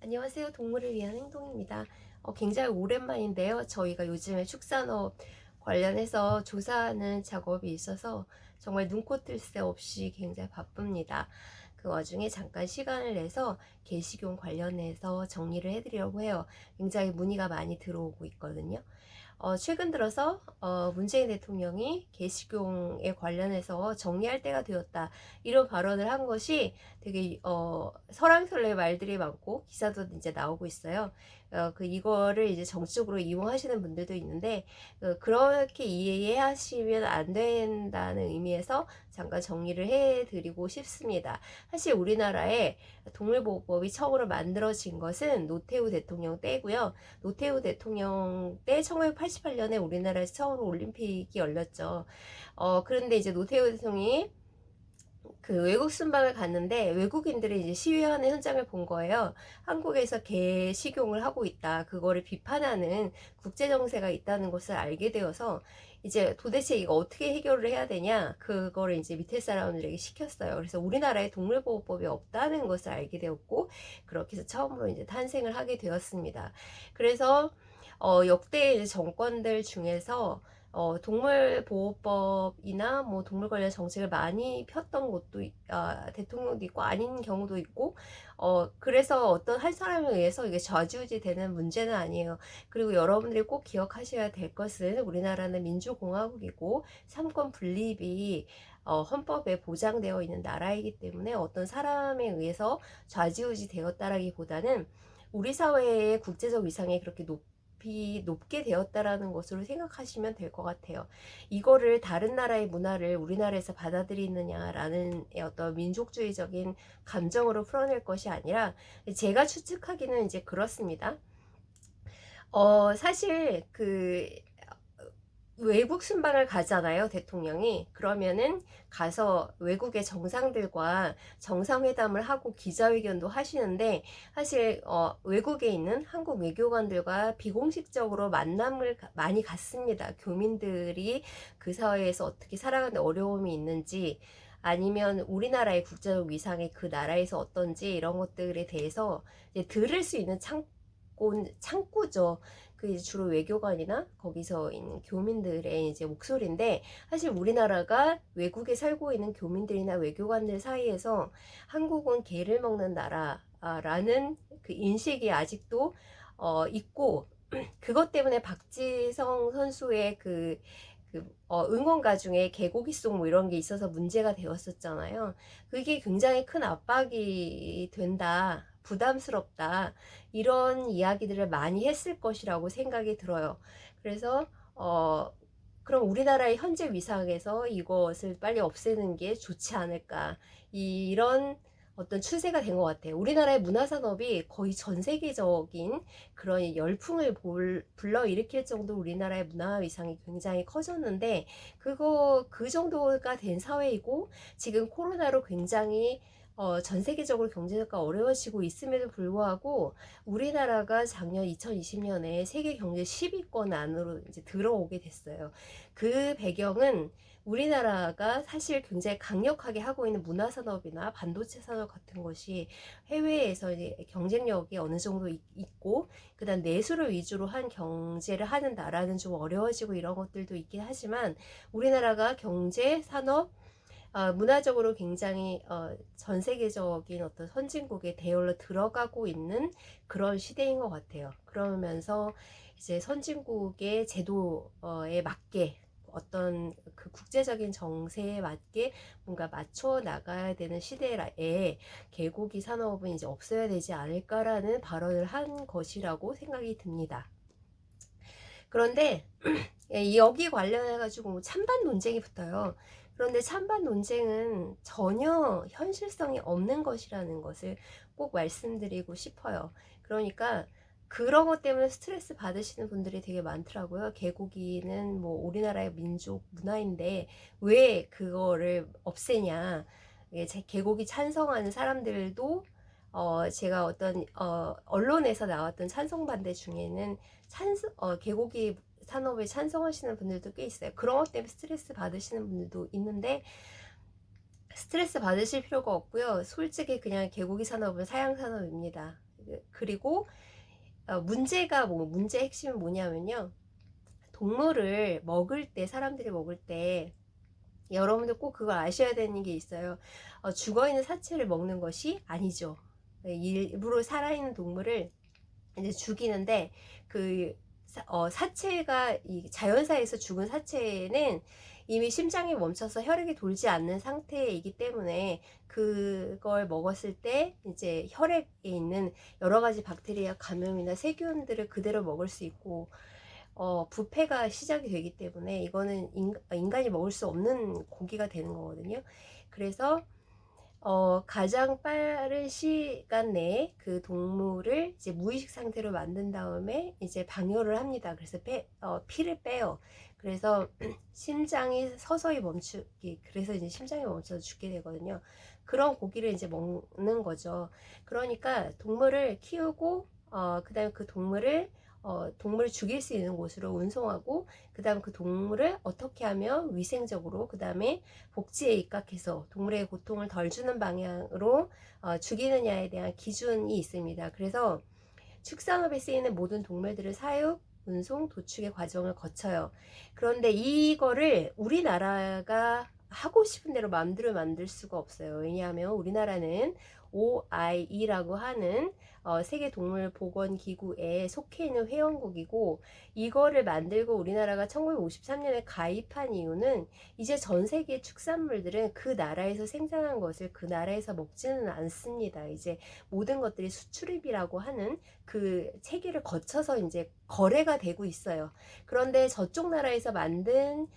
안녕하세요. 동물을 위한 행동입니다. 굉장히 오랜만인데요. 저희가 요즘에 축산업 관련해서 조사하는 작업이 있어서 정말 눈코 뜰 새 없이 굉장히 바쁩니다. 그 와중에 잠깐 시간을 내서 개식용 관련해서 정리를 해드리려고 해요. 굉장히 문의가 많이 들어오고 있거든요. 최근 들어서 문재인 대통령이 개식용에 관련해서 정리할 때가 되었다, 이런 발언을 한 것이 되게 설왕설래 말들이 많고 기사도 이제 나오고 있어요. 이거를 이제 정치적으로 이용하시는 분들도 있는데, 그렇게 이해하시면 안 된다는 의미에서 잠깐 정리를 해드리고 싶습니다. 사실 우리나라에 동물보호법이 처음으로 만들어진 것은 노태우 대통령 때고요. 노태우 대통령 때 1988년에 우리나라에서 처음으로 올림픽이 열렸죠. 그런데 이제 노태우 대통령이 그 외국 순방을 갔는데 외국인들이 이제 시위하는 현장을 본 거예요. 한국에서 개 식용을 하고 있다, 그거를 비판하는 국제 정세가 있다는 것을 알게 되어서 이제 도대체 이거 어떻게 해결을 해야 되냐, 그거를 이제 밑에 사람들에게 시켰어요. 그래서 우리나라에 동물보호법이 없다는 것을 알게 되었고, 그렇게 해서 처음으로 이제 탄생을 하게 되었습니다. 그래서 역대 정권들 중에서 동물보호법이나 뭐 동물 관련 정책을 많이 폈던 것도 대통령도 있고 아닌 경우도 있고, 그래서 어떤 한 사람에 의해서 이게 좌지우지 되는 문제는 아니에요. 그리고 여러분들이 꼭 기억하셔야 될 것은 우리나라는 민주공화국이고 삼권 분립이 헌법에 보장되어 있는 나라이기 때문에 어떤 사람에 의해서 좌지우지 되었다라기보다는 우리 사회의 국제적 위상이 그렇게 높게 되었다라는 것으로 생각하시면 될 것 같아요. 이거를 다른 나라의 문화를 우리나라에서 받아들이느냐라는 어떤 민족주의적인 감정으로 풀어낼 것이 아니라, 제가 추측하기는 이제 그렇습니다. 사실 외국 순방을 가잖아요, 대통령이. 그러면은 가서 외국의 정상들과 정상회담을 하고 기자회견도 하시는데, 사실 외국에 있는 한국 외교관들과 비공식적으로 만남을 많이 갖습니다. 교민들이 그 사회에서 어떻게 살아가는 어려움이 있는지, 아니면 우리나라의 국제적 위상이 그 나라에서 어떤지, 이런 것들에 대해서 이제 들을 수 있는 창구죠. 주로 외교관이나 거기서 있는 교민들의 이제 목소리인데, 사실 우리나라가 외국에 살고 있는 교민들이나 외교관들 사이에서 한국은 개를 먹는 나라라는 그 인식이 아직도 있고, 그것 때문에 박지성 선수의 응원가 중에 개고기송 뭐 이런 게 있어서 문제가 되었었잖아요. 그게 굉장히 큰 압박이 된다, 부담스럽다, 이런 이야기들을 많이 했을 것이라고 생각이 들어요. 그래서 그럼 우리나라의 현재 위상에서 이것을 빨리 없애는 게 좋지 않을까, 이런 어떤 추세가 된 것 같아요. 우리나라의 문화산업이 거의 전 세계적인 그런 열풍을 불러일으킬 정도로 우리나라의 문화 위상이 굉장히 커졌는데, 그 정도가 된 사회이고, 지금 코로나로 굉장히 전 세계적으로 경제가 어려워지고 있음에도 불구하고 우리나라가 작년 2020년에 세계 경제 10위권 안으로 이제 들어오게 됐어요. 그 배경은 우리나라가 사실 굉장히 강력하게 하고 있는 문화산업이나 반도체 산업 같은 것이 해외에서 이제 경쟁력이 어느 정도 있고, 그다음 내수를 위주로 한 경제를 하는 나라는 좀 어려워지고 이런 것들도 있긴 하지만, 우리나라가 경제, 산업, 문화적으로 굉장히 전 세계적인 어떤 선진국의 대열로 들어가고 있는 그런 시대인 것 같아요. 그러면서 이제 선진국의 제도에 맞게, 어떤 그 국제적인 정세에 맞게 뭔가 맞춰 나가야 되는 시대에 개고기 산업은 이제 없어야 되지 않을까라는 발언을 한 것이라고 생각이 듭니다. 그런데 여기 관련해 가지고 찬반 논쟁이 붙어요. 그런데 찬반 논쟁은 전혀 현실성이 없는 것이라는 것을 꼭 말씀드리고 싶어요. 그러니까 그런 것 때문에 스트레스 받으시는 분들이 되게 많더라고요. 개고기는 뭐 우리나라의 민족 문화인데 왜 그거를 없애냐. 제 개고기 찬성하는 사람들도 제가 어떤 언론에서 나왔던 찬성 반대 중에는 개고기 산업에 찬성하시는 분들도 꽤 있어요. 그런 것 때문에 스트레스 받으시는 분들도 있는데, 스트레스 받으실 필요가 없고요. 솔직히 그냥 개고기 산업은 사양 산업입니다. 그리고 문제 핵심은 뭐냐면요. 동물을 먹을 때, 사람들이 먹을 때 여러분들 꼭 그걸 아셔야 되는 게 있어요. 죽어있는 사체를 먹는 것이 아니죠. 일부러 살아있는 동물을 이제 죽이는데 그 사체가 이 자연사에서 죽은 사체는 이미 심장이 멈춰서 혈액이 돌지 않는 상태이기 때문에 그걸 먹었을 때 이제 혈액에 있는 여러 가지 박테리아 감염이나 세균들을 그대로 먹을 수 있고 부패가 시작이 되기 때문에 이거는 인간이 먹을 수 없는 고기가 되는 거거든요. 그래서 가장 빠른 시간 내에 그 동물을 이제 무의식 상태로 만든 다음에 이제 방요를 합니다. 그래서 피를 빼요. 그래서 심장이 서서히 멈추기, 그래서 이제 심장이 멈춰서 죽게 되거든요. 그런 고기를 이제 먹는 거죠. 그러니까 동물을 키우고, 그 다음에 그 동물을 죽일 수 있는 곳으로 운송하고, 그 다음 그 동물을 어떻게 하면 위생적으로, 그 다음에 복지에 입각해서 동물의 고통을 덜 주는 방향으로 죽이느냐에 대한 기준이 있습니다. 그래서 축산업에 쓰이는 모든 동물들을 사육, 운송, 도축의 과정을 거쳐요. 그런데 이거를 우리나라가 하고 싶은 대로 마음대로 만들 수가 없어요. 왜냐하면 우리나라는 OIE라고 하는 세계동물보건기구에 속해 있는 회원국이고, 이거를 만들고 우리나라가 1953년에 가입한 이유는 이제 전 세계 축산물들은 그 나라에서 생산한 것을 그 나라에서 먹지는 않습니다. 이제 모든 것들이 수출입이라고 하는 그 체계를 거쳐서 이제 거래가 되고 있어요. 그런데 저쪽 나라에서 만든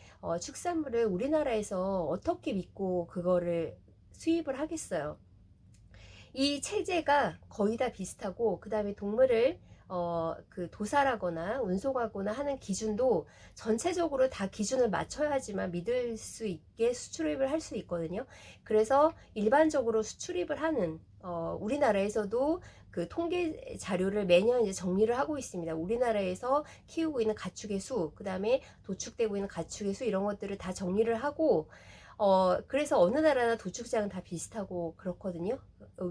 축산물을 우리나라에서 어떻게 믿고 그거를 수입을 하겠어요? 이 체제가 거의 다 비슷하고, 그 다음에 동물을 그 도살하거나 운송하거나 하는 기준도 전체적으로 다 기준을 맞춰야지만 믿을 수 있게 수출입을 할 수 있거든요. 그래서 일반적으로 수출입을 하는 우리나라에서도 그 통계 자료를 매년 이제 정리를 하고 있습니다. 우리나라에서 키우고 있는 가축의 수, 그 다음에 도축되고 있는 가축의 수, 이런 것들을 다 정리를 하고, 그래서 어느 나라나 도축장은 다 비슷하고 그렇거든요.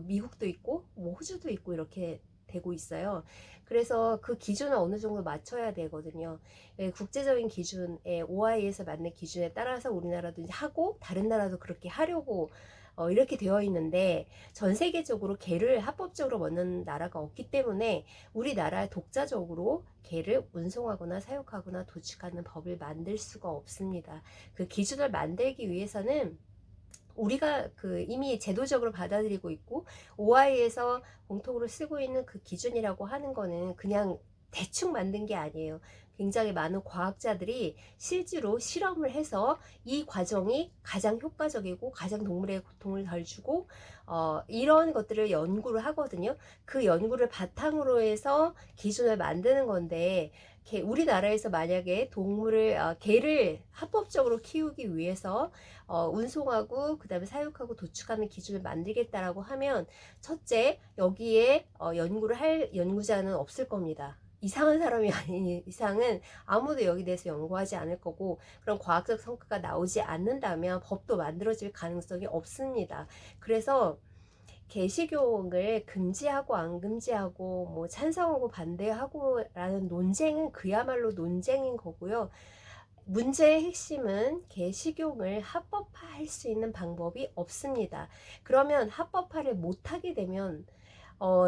미국도 있고, 뭐 호주도 있고, 이렇게 되고 있어요. 그래서 그 기준을 어느 정도 맞춰야 되거든요. 국제적인 기준에, OI에서 맞는 기준에 따라서 우리나라도 이제 하고, 다른 나라도 그렇게 하려고 이렇게 되어 있는데, 전 세계적으로 개를 합법적으로 먹는 나라가 없기 때문에 우리나라 독자적으로 개를 운송하거나 사육하거나 도축하는 법을 만들 수가 없습니다. 그 기준을 만들기 위해서는 우리가 그 이미 제도적으로 받아들이고 있고, OI에서 공통으로 쓰고 있는 그 기준이라고 하는 거는 그냥 대충 만든 게 아니에요. 굉장히 많은 과학자들이 실제로 실험을 해서 이 과정이 가장 효과적이고 가장 동물의 고통을 덜 주고 이런 것들을 연구를 하거든요. 그 연구를 바탕으로 해서 기준을 만드는 건데, 우리나라에서 만약에 개를 합법적으로 키우기 위해서 운송하고 그 다음에 사육하고 도축하는 기준을 만들겠다라고 하면, 첫째, 여기에 연구를 할 연구자는 없을 겁니다. 이상한 사람이 아닌 이상은 아무도 여기 대해서 연구하지 않을 거고, 그런 과학적 성과가 나오지 않는다면 법도 만들어질 가능성이 없습니다. 그래서 개식용을 금지하고 안 금지하고 뭐 찬성하고 반대하고 라는 논쟁은 그야말로 논쟁인 거고요. 문제의 핵심은 개식용을 합법화할 수 있는 방법이 없습니다. 그러면 합법화를 못하게 되면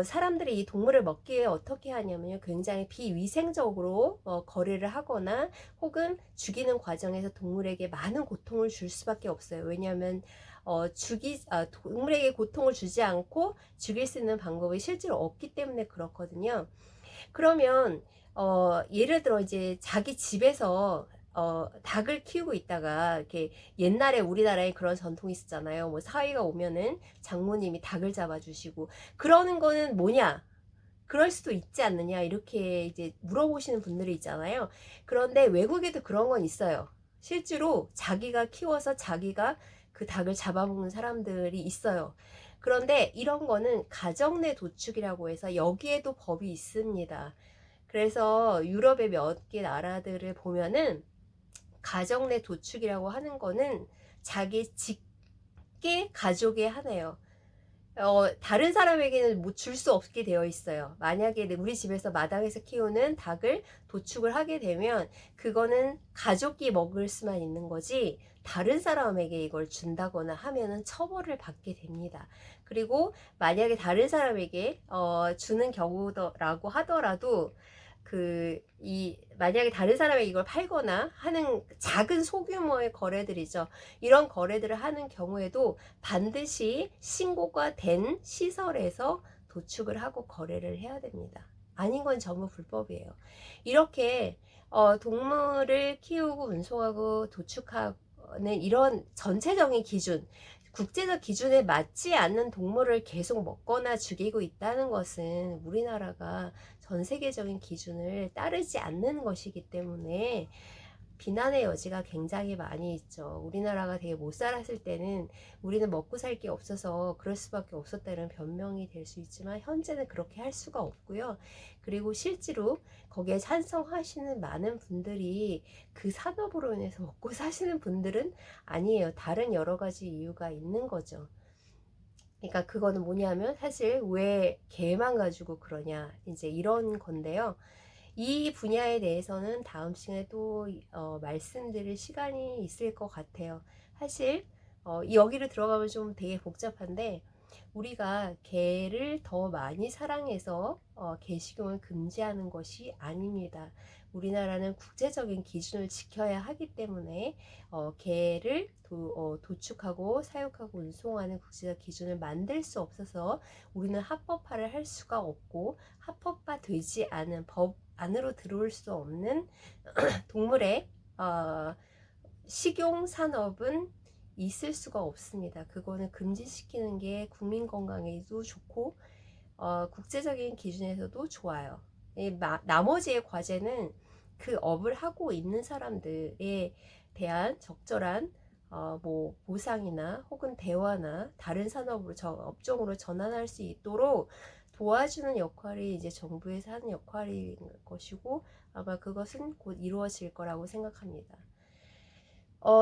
사람들이 이 동물을 먹기 위해 어떻게 하냐면요, 굉장히 비위생적으로 거래를 하거나 혹은 죽이는 과정에서 동물에게 많은 고통을 줄 수밖에 없어요. 왜냐하면 동물에게 고통을 주지 않고 죽일 수 있는 방법이 실제로 없기 때문에 그렇거든요. 그러면 예를 들어 이제 자기 집에서 닭을 키우고 있다가, 이렇게 옛날에 우리나라에 그런 전통이 있었잖아요. 뭐 사위가 오면은 장모님이 닭을 잡아주시고, 그러는 거는 뭐냐? 그럴 수도 있지 않느냐? 이렇게 이제 물어보시는 분들이 있잖아요. 그런데 외국에도 그런 건 있어요. 실제로 자기가 키워서 자기가 그 닭을 잡아먹는 사람들이 있어요. 그런데 이런 거는 가정 내 도축이라고 해서 여기에도 법이 있습니다. 그래서 유럽의 몇 개 나라들을 보면은 가정 내 도축이라고 하는 거는 자기 직계 가족에 하네요. 다른 사람에게는 뭐 줄 수 없게 되어 있어요. 만약에 우리 집에서 마당에서 키우는 닭을 도축을 하게 되면 그거는 가족이 먹을 수만 있는 거지 다른 사람에게 이걸 준다거나 하면은 처벌을 받게 됩니다. 그리고 만약에 다른 사람에게 주는 경우라고 하더라도 만약에 다른 사람에게 이걸 팔거나 하는 작은 소규모의 거래들이죠. 이런 거래들을 하는 경우에도 반드시 신고가 된 시설에서 도축을 하고 거래를 해야 됩니다. 아닌 건 전부 불법이에요. 이렇게 동물을 키우고 운송하고 도축하는 이런 전체적인 기준, 국제적 기준에 맞지 않는 동물을 계속 먹거나 죽이고 있다는 것은 우리나라가 전 세계적인 기준을 따르지 않는 것이기 때문에 비난의 여지가 굉장히 많이 있죠. 우리나라가 되게 못 살았을 때는 우리는 먹고 살 게 없어서 그럴 수밖에 없었다는 변명이 될 수 있지만 현재는 그렇게 할 수가 없고요. 그리고 실제로 거기에 찬성하시는 많은 분들이 그 산업으로 인해서 먹고 사시는 분들은 아니에요. 다른 여러 가지 이유가 있는 거죠. 그러니까 그거는 뭐냐면 사실 왜 개만 가지고 그러냐 이제 이런 건데요. 이 분야에 대해서는 다음 시간에 또 말씀드릴 시간이 있을 것 같아요. 사실 여기를 들어가면 좀 되게 복잡한데 우리가 개를 더 많이 사랑해서 개식용을 금지하는 것이 아닙니다. 우리나라는 국제적인 기준을 지켜야 하기 때문에 개를 도축하고 사육하고 운송하는 국제적 기준을 만들 수 없어서 우리는 합법화를 할 수가 없고 합법화되지 않은 법 안으로 들어올 수 없는 동물의 식용 산업은 있을 수가 없습니다. 그거는 금지시키는 게 국민 건강에도 좋고 국제적인 기준에서도 좋아요. 나머지의 과제는 그 업을 하고 있는 사람들에 대한 적절한 뭐 보상이나 혹은 대화나 다른 산업으로 업종으로 전환할 수 있도록 도와주는 역할이 이제 정부에서 하는 역할인 것이고 아마 그것은 곧 이루어질 거라고 생각합니다.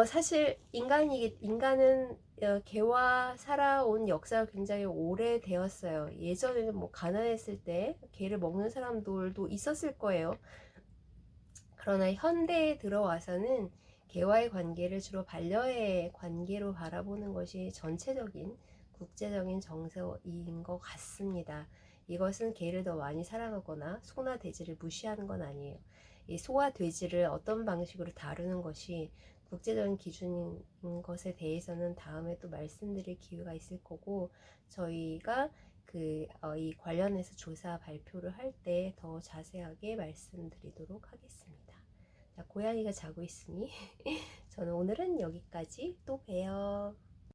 사실 인간은 개와 살아온 역사가 굉장히 오래되었어요. 예전에는 뭐 가난했을 때 개를 먹는 사람들도 있었을 거예요. 그러나 현대에 들어와서는 개와의 관계를 주로 반려의 관계로 바라보는 것이 전체적인 국제적인 정서인 것 같습니다. 이것은 개를 더 많이 사랑하거나 소나 돼지를 무시하는 건 아니에요. 이 소와 돼지를 어떤 방식으로 다루는 것이 국제적인 기준인 것에 대해서는 다음에 또 말씀드릴 기회가 있을 거고 저희가 이 관련해서 조사 발표를 할 때 더 자세하게 말씀드리도록 하겠습니다. 자, 고양이가 자고 있으니 저는 오늘은 여기까지 또 봬요.